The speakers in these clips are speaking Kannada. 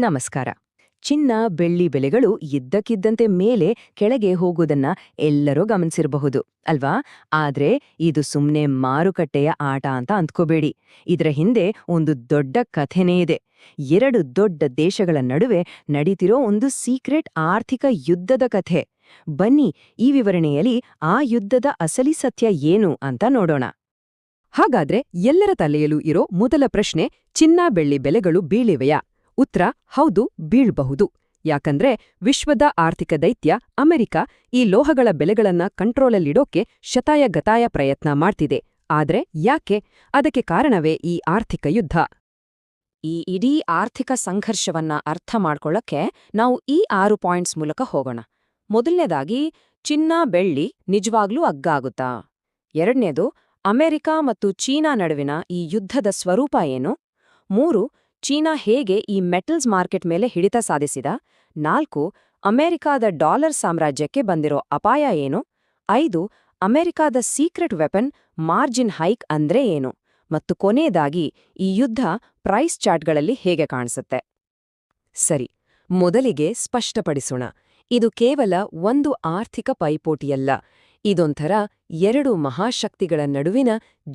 ನಮಸ್ಕಾರ. ಚಿನ್ನ, ಬೆಳ್ಳಿ ಬೆಲೆಗಳು ಇದ್ದಕ್ಕಿದ್ದಂತೆ ಮೇಲೆ ಕೆಳಗೆ ಹೋಗುವುದನ್ನ ಎಲ್ಲರೂ ಗಮನಿಸಿರಬಹುದು ಅಲ್ವಾ? ಆದ್ರೆ ಇದು ಸುಮ್ನೆ ಮಾರುಕಟ್ಟೆಯ ಆಟ ಅಂತ ಅಂದ್ಕೋಬೇಡಿ. ಇದರ ಹಿಂದೆ ಒಂದು ದೊಡ್ಡ ಕಥೆನೇ ಇದೆ. ಎರಡು ದೊಡ್ಡ ದೇಶಗಳ ನಡುವೆ ನಡೀತಿರೋ ಒಂದು ಸೀಕ್ರೆಟ್ ಆರ್ಥಿಕ ಯುದ್ಧದ ಕಥೆ. ಬನ್ನಿ, ಈ ವಿವರಣೆಯಲ್ಲಿ ಆ ಯುದ್ಧದ ಅಸಲಿ ಸತ್ಯ ಏನು ಅಂತ ನೋಡೋಣ. ಹಾಗಾದ್ರೆ ಎಲ್ಲರ ತಲೆಯಲ್ಲೂ ಇರೋ ಮೊದಲ ಪ್ರಶ್ನೆ, ಚಿನ್ನ ಬೆಳ್ಳಿ ಬೆಲೆಗಳು ಬೀಳಿವೆಯಾ? ಉತ್ತರ ಹೌದು, ಬೀಳ್ಬಹುದು. ಯಾಕಂದ್ರೆ ವಿಶ್ವದ ಆರ್ಥಿಕ ದೈತ್ಯ ಅಮೆರಿಕ ಈ ಲೋಹಗಳ ಬೆಲೆಗಳನ್ನ ಕಂಟ್ರೋಲಲ್ಲಿಡೋಕೆ ಶತಾಯಗತಾಯ ಪ್ರಯತ್ನ ಮಾಡ್ತಿದೆ. ಆದ್ರೆ ಯಾಕೆ? ಅದಕ್ಕೆ ಕಾರಣವೇ ಈ ಆರ್ಥಿಕ ಯುದ್ಧ. ಈ ಇಡೀ ಆರ್ಥಿಕ ಸಂಘರ್ಷವನ್ನ ಅರ್ಥ ಮಾಡ್ಕೊಳ್ಳಕ್ಕೆ ನಾವು ಈ 6 ಪಾಯಿಂಟ್ಸ್ ಮೂಲಕ ಹೋಗೋಣ. ಮೊದಲನೇದಾಗಿ, ಚಿನ್ನ ಬೆಳ್ಳಿ ನಿಜವಾಗ್ಲೂ ಅಗ್ಗಾಗುತ್ತಾ? ಎರಡನೇದು, ಅಮೆರಿಕ ಮತ್ತು ಚೀನಾ ನಡುವಿನ ಈ ಯುದ್ಧದ ಸ್ವರೂಪ ಏನು? 3, ಚೀನಾ ಹೇಗೆ ಈ ಮೆಟಲ್ಸ್ ಮಾರ್ಕೆಟ್ ಮೇಲೆ ಹಿಡಿತ ಸಾಧಿಸಿದ? 4, ಅಮೆರಿಕಾದ ಡಾಲರ್ ಸಾಮ್ರಾಜ್ಯಕ್ಕೆ ಬಂದಿರೋ ಅಪಾಯ ಏನು? 5, ಅಮೆರಿಕಾದ ಸೀಕ್ರೆಟ್ ವೆಪನ್ ಮಾರ್ಜಿನ್ ಹೈಕ್ ಅಂದ್ರೆ ಏನು? ಮತ್ತು ಕೊನೆಯದಾಗಿ, ಈ ಯುದ್ಧ ಪ್ರೈಸ್ ಚಾರ್ಟ್ಗಳಲ್ಲಿ ಹೇಗೆ ಕಾಣಿಸುತ್ತೆ? ಸರಿ, ಮೊದಲಿಗೆ ಸ್ಪಷ್ಟಪಡಿಸೋಣ. ಇದು ಕೇವಲ ಒಂದು ಆರ್ಥಿಕ ಪೈಪೋಟಿಯಲ್ಲ. ಇದೊಂಥರ ಎರಡು ಮಹಾಶಕ್ತಿಗಳ ನಡುವಿನ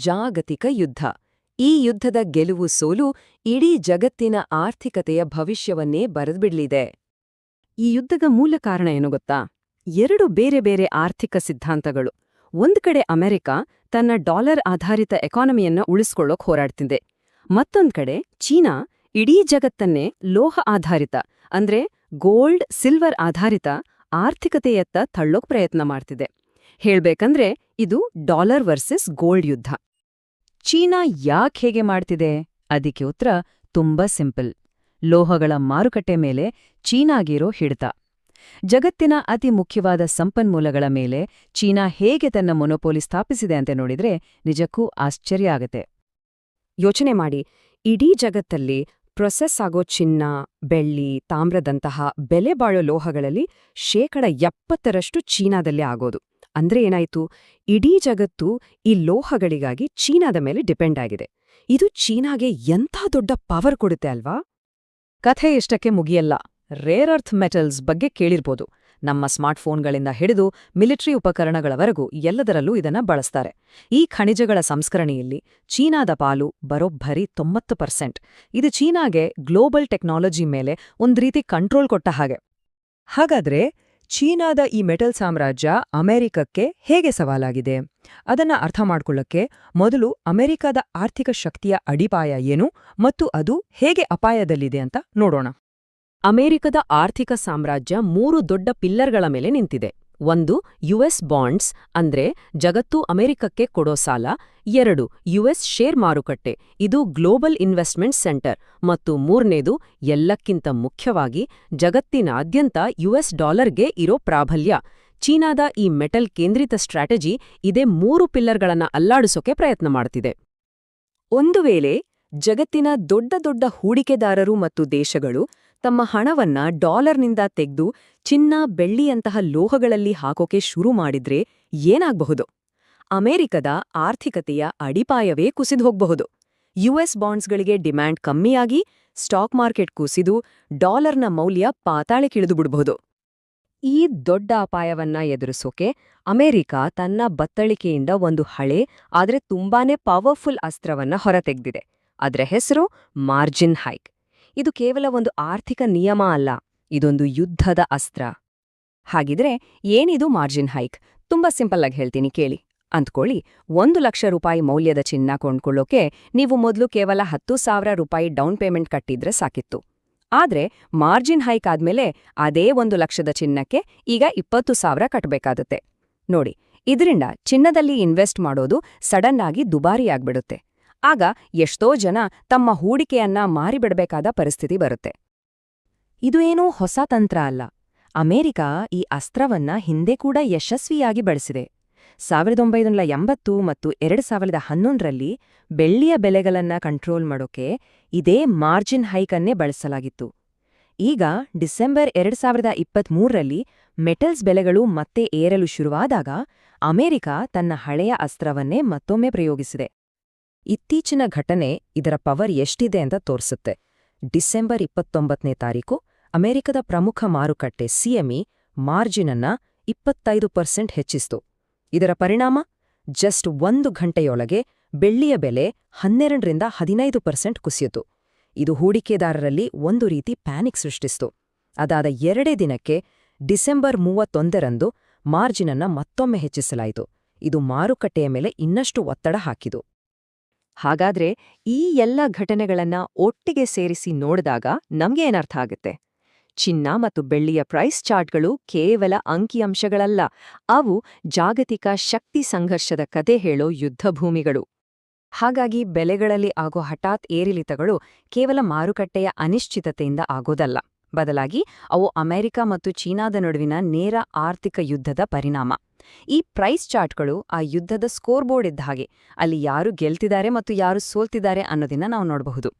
ಜಾಗತಿಕ ಯುದ್ಧ. ಈ ಯುದ್ಧದ ಗೆಲುವು ಸೋಲು ಇಡೀ ಜಗತ್ತಿನ ಆರ್ಥಿಕತೆಯ ಭವಿಷ್ಯವನ್ನೇ ಬರೆದ್ಬಿಡ್ಲಿದೆ. ಈ ಯುದ್ಧದ ಮೂಲ ಕಾರಣ ಏನು ಗೊತ್ತಾ? ಎರಡು ಬೇರೆ ಬೇರೆ ಆರ್ಥಿಕ ಸಿದ್ಧಾಂತಗಳು. ಒಂದ್ ಕಡೆ ಅಮೆರಿಕ ತನ್ನ ಡಾಲರ್ ಆಧಾರಿತ ಎಕಾನಮಿಯನ್ನ ಉಳಿಸ್ಕೊಳ್ಳೋಕ್ ಹೋರಾಡ್ತಿದೆ. ಮತ್ತೊಂದ್ ಕಡೆ ಚೀನಾ ಇಡೀ ಜಗತ್ತನ್ನೇ ಲೋಹ ಆಧಾರಿತ ಅಂದ್ರೆ ಗೋಲ್ಡ್, ಸಿಲ್ವರ್ ಆಧಾರಿತ ಆರ್ಥಿಕತೆಯತ್ತ ತಳ್ಳೋಕ್ ಪ್ರಯತ್ನ ಮಾಡ್ತಿದೆ. ಹೇಳ್ಬೇಕಂದ್ರೆ ಇದು ಡಾಲರ್ ವರ್ಸಸ್ ಗೋಲ್ಡ್ ಯುದ್ಧ. ಚೀನಾ ಯಾಕೆ ಹೇಗೆ ಮಾಡ್ತಿದೆ? ಅದಕ್ಕೆ ಉತ್ತರ ತುಂಬಾ ಸಿಂಪಲ್. ಲೋಹಗಳ ಮಾರುಕಟ್ಟೆ ಮೇಲೆ ಚೀನಾಗಿರೋ ಹಿಡಿತ. ಜಗತ್ತಿನ ಅತಿ ಮುಖ್ಯವಾದ ಸಂಪನ್ಮೂಲಗಳ ಮೇಲೆ ಚೀನಾ ಹೇಗೆ ತನ್ನ ಮೊನೊಪೋಲಿ ಸ್ಥಾಪಿಸಿದೆ ಅಂತ ನೋಡಿದ್ರೆ ನಿಜಕ್ಕೂ ಆಶ್ಚರ್ಯ ಆಗತ್ತೆ. ಯೋಚನೆ ಮಾಡಿ, ಇಡೀ ಜಗತ್ತಲ್ಲಿ ಪ್ರೊಸೆಸ್ ಆಗೋ ಚಿನ್ನ, ಬೆಳ್ಳಿ, ತಾಮ್ರದಂತಹ ಬೆಲೆ ಬಾಳೋ ಲೋಹಗಳಲ್ಲಿ 70% ಚೀನಾದಲ್ಲೇ ಆಗೋದು. ಅಂದ್ರೆ ಏನಾಯ್ತು? ಇಡೀ ಜಗತ್ತು ಈ ಲೋಹಗಳಿಗಾಗಿ ಚೀನಾದ ಮೇಲೆ ಡಿಪೆಂಡ್ ಆಗಿದೆ. ಇದು ಚೀನಾಗೆ ಎಂಥ ದೊಡ್ಡ ಪವರ್ ಕೊಡುತ್ತೆ ಅಲ್ವಾ? ಕಥೆ ಇಷ್ಟಕ್ಕೆ ಮುಗಿಯಲ್ಲ. ರೇರ್ ಅರ್ತ್ ಮೆಟಲ್ಸ್ ಬಗ್ಗೆ ಕೇಳಿರ್ಬೋದು. ನಮ್ಮ ಸ್ಮಾರ್ಟ್ಫೋನ್ಗಳಿಂದ ಹಿಡಿದು ಮಿಲಿಟರಿ ಉಪಕರಣಗಳವರೆಗೂ ಎಲ್ಲದರಲ್ಲೂ ಇದನ್ನ ಬಳಸ್ತಾರೆ. ಈ ಖನಿಜಗಳ ಸಂಸ್ಕರಣೆಯಲ್ಲಿ ಚೀನಾದ ಪಾಲು ಬರೋಬ್ಬರಿ 90%. ಇದು ಚೀನಾಗೆ ಗ್ಲೋಬಲ್ ಟೆಕ್ನಾಲಜಿ ಮೇಲೆ ಒಂದ್ರೀತಿ ಕಂಟ್ರೋಲ್ ಕೊಟ್ಟ ಹಾಗೆ. ಹಾಗಾದ್ರೆ ಚೀನಾದ ಈ ಮೆಟಲ್ ಸಾಮ್ರಾಜ್ಯ ಅಮೆರಿಕಕ್ಕೆ ಹೇಗೆ ಸವಾಲಾಗಿದೆ? ಅದನ್ನ ಅರ್ಥ ಮಾಡ್ಕೊಳ್ಳಕ್ಕೆ ಮೊದಲು ಅಮೆರಿಕದ ಆರ್ಥಿಕ ಶಕ್ತಿಯ ಅಡಿಪಾಯ ಏನು ಮತ್ತು ಅದು ಹೇಗೆ ಅಪಾಯದಲ್ಲಿದೆ ಅಂತ ನೋಡೋಣ. ಅಮೆರಿಕದ ಆರ್ಥಿಕ ಸಾಮ್ರಾಜ್ಯ 3 ದೊಡ್ಡ ಪಿಲ್ಲರ್ಗಳ ಮೇಲೆ ನಿಂತಿದೆ. 1, ಯುಎಸ್ ಬಾಂಡ್ಸ್ ಅಂದ್ರೆ ಜಗತ್ತು ಅಮೆರಿಕಕ್ಕೆ ಕೊಡೋ ಸಾಲ. 2, ಯುಎಸ್ ಶೇರ್ ಮಾರುಕಟ್ಟೆ, ಇದು ಗ್ಲೋಬಲ್ ಇನ್ವೆಸ್ಟ್ಮೆಂಟ್ ಸೆಂಟರ್. ಮತ್ತು 3ನೇದು, ಎಲ್ಲಕ್ಕಿಂತ ಮುಖ್ಯವಾಗಿ, ಜಗತ್ತಿನಾದ್ಯಂತ ಯುಎಸ್ ಡಾಲರ್ಗೆ ಇರೋ ಪ್ರಾಬಲ್ಯ. ಚೀನಾದ ಈ ಮೆಟಲ್ ಕೇಂದ್ರಿತ ಸ್ಟ್ರಾಟಜಿ ಇದೇ 3 ಪಿಲ್ಲರ್ಗಳನ್ನ ಅಲ್ಲಾಡಿಸೋಕೆ ಪ್ರಯತ್ನ ಮಾಡ್ತಿದೆ. ಒಂದು ವೇಳೆ ಜಗತ್ತಿನ ದೊಡ್ಡ ದೊಡ್ಡ ಹೂಡಿಕೆದಾರರು ಮತ್ತು ದೇಶಗಳು ತಮ್ಮ ಹಣವನ್ನ ಡಾಲರ್ನಿಂದ ತೆಗೆದು ಚಿನ್ನ, ಬೆಳ್ಳಿಯಂತಹ ಲೋಹಗಳಲ್ಲಿ ಹಾಕೋಕೆ ಶುರು ಮಾಡಿದ್ರೆ ಏನಾಗಬಹುದು? ಅಮೆರಿಕದ ಆರ್ಥಿಕತೆಯ ಅಡಿಪಾಯವೇ ಕುಸಿದು ಹೋಗಬಹುದು. ಯುಎಸ್ ಬಾಂಡ್ಸ್ಗಳಿಗೆ ಡಿಮ್ಯಾಂಡ್ ಕಮ್ಮಿಯಾಗಿ ಸ್ಟಾಕ್ ಮಾರ್ಕೆಟ್ ಕುಸಿದು ಡಾಲರ್ನ ಮೌಲ್ಯ ಪಾತಾಳಕ್ಕಿಳಿದು ಬಿಡಬಹುದು. ಈ ದೊಡ್ಡ ಅಪಾಯವನ್ನ ಎದುರಿಸೋಕೆ ಅಮೆರಿಕ ತನ್ನ ಬತ್ತಳಿಕೆಯಿಂದ ಒಂದು ಹಳೆ ಆದ್ರೆ ತುಂಬಾನೇ ಪವರ್ಫುಲ್ ಅಸ್ತ್ರವನ್ನ ಹೊರತೆಗೆದಿದೆ. ಅದರ ಹೆಸರು ಮಾರ್ಜಿನ್ ಹೈಕ್. ಇದು ಕೇವಲ ಒಂದು ಆರ್ಥಿಕ ನಿಯಮ ಅಲ್ಲ, ಇದೊಂದು ಯುದ್ಧದ ಅಸ್ತ್ರ. ಹಾಗಿದ್ರೆ ಏನಿದು ಮಾರ್ಜಿನ್ ಹೈಕ್? ತುಂಬಾ ಸಿಂಪಲ್ ಆಗಿ ಹೇಳ್ತೀನಿ ಕೇಳಿ. ಅಂದ್ಕೊಳ್ಳಿ, 1 ಲಕ್ಷ ರೂಪಾಯಿ ಮೌಲ್ಯದ ಚಿನ್ನ ಕೊಂಡ್ಕೊಳ್ಳೋಕೆ ನೀವು ಮೊದಲು ಕೇವಲ 10,000 ರೂಪಾಯಿ ಡೌನ್ ಪೇಮೆಂಟ್ ಕಟ್ಟಿದ್ರೆ ಸಾಕಿತ್ತು. ಆದ್ರೆ ಮಾರ್ಜಿನ್ ಹೈಕ್ ಆದ್ಮೇಲೆ ಅದೇ 1 ಲಕ್ಷದ ಚಿನ್ನಕ್ಕೆ ಈಗ 20,000 ಕಟ್ಟಬೇಕಾಗುತ್ತೆ. ನೋಡಿ, ಇದರಿಂದ ಚಿನ್ನದಲ್ಲಿ ಇನ್ವೆಸ್ಟ್ ಮಾಡೋದು ಸಡನ್ ಆಗಿ ದುಬಾರಿಯಾಗ್ಬಿಡುತ್ತೆ. ಆಗ ಎಷ್ಟೋ ಜನ ತಮ್ಮ ಹೂಡಿಕೆಯನ್ನ ಮಾರಿಬಿಡಬೇಕಾದ ಪರಿಸ್ಥಿತಿ ಬರುತ್ತೆ. ಇದು ಏನೂ ಹೊಸ ತಂತ್ರ ಅಲ್ಲ. ಅಮೆರಿಕ ಈ ಅಸ್ತ್ರವನ್ನ ಹಿಂದೆ ಕೂಡ ಯಶಸ್ವಿಯಾಗಿ ಬಳಸಿದೆ. 1980 ಮತ್ತು 2011ರಲ್ಲಿ ಬೆಳ್ಳಿಯ ಬೆಲೆಗಳನ್ನ ಕಂಟ್ರೋಲ್ ಮಾಡೋಕೆ ಇದೇ ಮಾರ್ಜಿನ್ ಹೈಕ್ ಅನ್ನೇ ಬಳಸಲಾಗಿತ್ತು. ಈಗ ಡಿಸೆಂಬರ್ 2023ರಲ್ಲಿ ಮೆಟಲ್ಸ್ ಬೆಲೆಗಳು ಮತ್ತೆ ಏರಲು ಶುರುವಾದಾಗ ಅಮೆರಿಕ ತನ್ನ ಹಳೆಯ ಅಸ್ತ್ರವನ್ನೇ ಮತ್ತೊಮ್ಮೆ ಪ್ರಯೋಗಿಸಿದೆ. ಇತ್ತೀಚಿನ ಘಟನೆ ಇದರ ಪವರ್ ಎಷ್ಟಿದೆ ಅಂತ ತೋರಿಸುತ್ತೆ. ಡಿಸೆಂಬರ್ 29ನೇ ತಾರೀಕು ಅಮೆರಿಕದ ಪ್ರಮುಖ ಮಾರುಕಟ್ಟೆ ಸಿಎಂಇ ಮಾರ್ಜಿನನ್ನ 25% ಹೆಚ್ಚಿಸಿತು. ಇದರ ಪರಿಣಾಮ ಜಸ್ಟ್ 1 ಗಂಟೆಯೊಳಗೆ ಬೆಳ್ಳಿಯ ಬೆಲೆ 12ರಿಂದ 15% ಕುಸಿಯಿತು. ಇದು ಹೂಡಿಕೆದಾರರಲ್ಲಿ ಒಂದು ರೀತಿ ಪ್ಯಾನಿಕ್ ಸೃಷ್ಟಿಸಿತು. ಅದಾದ 2 ದಿನಕ್ಕೆ ಡಿಸೆಂಬರ್ 31ರಂದು ಮಾರ್ಜಿನನ್ನ ಮತ್ತೊಮ್ಮೆ ಹೆಚ್ಚಿಸಲಾಯಿತು. ಇದು ಮಾರುಕಟ್ಟೆಯ ಮೇಲೆ ಇನ್ನಷ್ಟು ಒತ್ತಡ ಹಾಕಿತು. ಹಾಗಾದ್ರೆ ಈ ಎಲ್ಲ ಘಟನೆಗಳನ್ನ ಒಟ್ಟಿಗೆ ಸೇರಿಸಿ ನೋಡಿದಾಗ ನಮ್ಗೆ ಏನರ್ಥ ಆಗುತ್ತೆ? ಚಿನ್ನ ಮತ್ತು ಬೆಳ್ಳಿಯ ಪ್ರೈಸ್ ಚಾರ್ಟ್ಗಳು ಕೇವಲ ಅಂಕಿಅಂಶಗಳಲ್ಲ, ಅವು ಜಾಗತಿಕ ಶಕ್ತಿ ಸಂಘರ್ಷದ ಕತೆ ಹೇಳೋ ಯುದ್ಧಭೂಮಿಗಳು. ಹಾಗಾಗಿ ಬೆಲೆಗಳಲ್ಲಿ ಆಗೋ ಹಠಾತ್ ಏರಿಳಿತಗಳು ಕೇವಲ ಮಾರುಕಟ್ಟೆಯ ಅನಿಶ್ಚಿತತೆಯಿಂದ ಆಗೋದಲ್ಲ, ಬದಲಾಗಿ ಅವು ಅಮೆರಿಕ ಮತ್ತು ಚೀನಾದ ನಡುವಿನ ನೇರ ಆರ್ಥಿಕ ಯುದ್ಧದ ಪರಿಣಾಮ. ಈ ಪ್ರೈಸ್ ಚಾರ್ಟ್ಗಳು ಆ ಯುದ್ಧದ ಸ್ಕೋರ್ ಬೋರ್ಡ್ ಇದ್ದ ಹಾಗೆ, ಅಲ್ಲಿ ಯಾರು ಗೆಲ್ತಿದ್ದಾರೆ ಮತ್ತು ಯಾರು ಸೋಲ್ತಿದ್ದಾರೆ ಅನ್ನೋದನ್ನ ನಾವು ನೋಡಬಹುದು.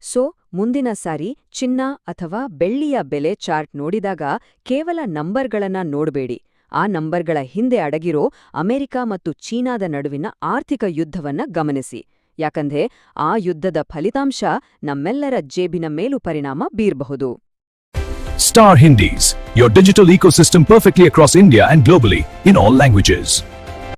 ಸೊ ಮುಂದಿನ ಸಾರಿ ಚಿನ್ನ ಅಥವಾ ಬೆಳ್ಳಿಯ ಬೆಲೆ ಚಾರ್ಟ್ ನೋಡಿದಾಗ ಕೇವಲ ನಂಬರ್ಗಳನ್ನ ನೋಡಬೇಡಿ, ಆ ನಂಬರ್ಗಳ ಹಿಂದೆ ಅಡಗಿರೋ ಅಮೆರಿಕ ಮತ್ತು ಚೀನಾದ ನಡುವಿನ ಆರ್ಥಿಕ ಯುದ್ಧವನ್ನ ಗಮನಿಸಿ. ಯಾಕಂದ್ರೆ ಆ ಯುದ್ಧದ ಫಲಿತಾಂಶ ನಮ್ಮೆಲ್ಲರ ಜೇಬಿನ ಮೇಲೂ ಪರಿಣಾಮ ಬೀರಬಹುದು. Star Hindis, your digital ecosystem perfectly across India and globally in all languages.